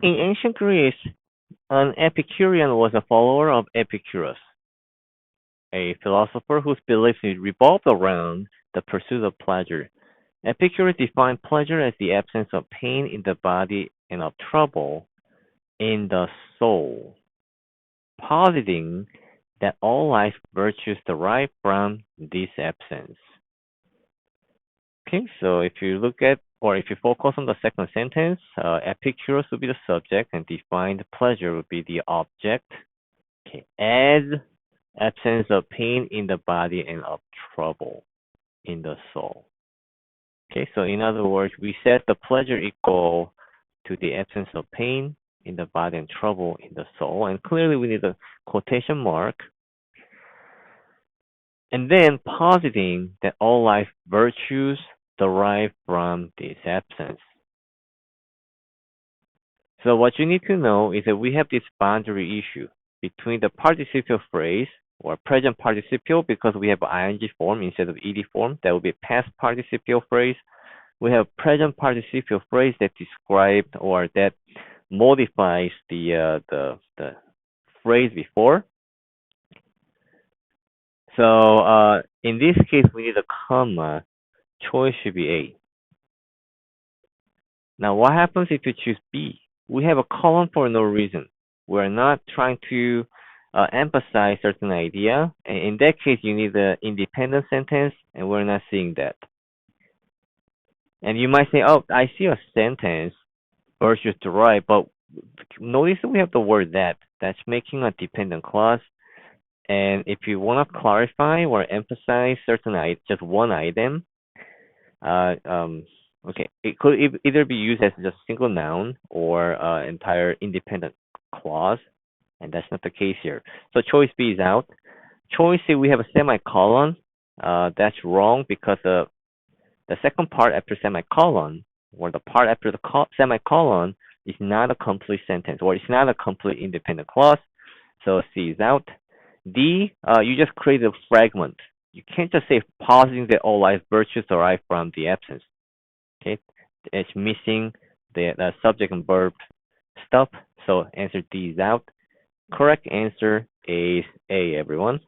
In ancient Greece, an Epicurean was a follower of Epicurus, a philosopher whose beliefs revolved around the pursuit of pleasure. Epicurus defined pleasure as the absence of pain in the body and of trouble in the soul, positing that all life virtues derive from this absence. Okay, so if you look at or if you focus on the second sentence, Epicurus would be the subject and defined pleasure would be the object. Okay, as absence of pain in the body and of trouble in the soul. Okay, so in other words, we set the pleasure equal to the absence of pain in the body and trouble in the soul. And clearly we need a quotation mark. And then positing that all life virtues derive from this absence. So what you need to know is that we have this boundary issue between the participial phrase or present participial because we have ing form instead of ed form. That would be past participial phrase. We have present participial phrase that describes or that modifies the phrase before. So in this case, we need a comma. Choice should be A. Now, what happens if you choose B? We have a colon for no reason. We're not trying to emphasize certain idea. And in that case, you need the independent sentence, and we're not seeing that. And you might say, oh, I see a sentence versus derive, but notice that we have the word that. That's making a dependent clause. And if you want to clarify or emphasize certain just one item, okay, it could either be used as just single noun or entire independent clause, and that's not the case here. So choice B is out. Choice C, we have a semicolon. That's wrong because the second part after semicolon or the part after the semicolon is not a complete sentence or it's not a complete independent clause. So C is out. D, you just create a fragment. You can't just say positing that all life virtues derive from the absence. Okay, it's missing the subject and verb stuff. So answer D is out. Correct answer is A, everyone.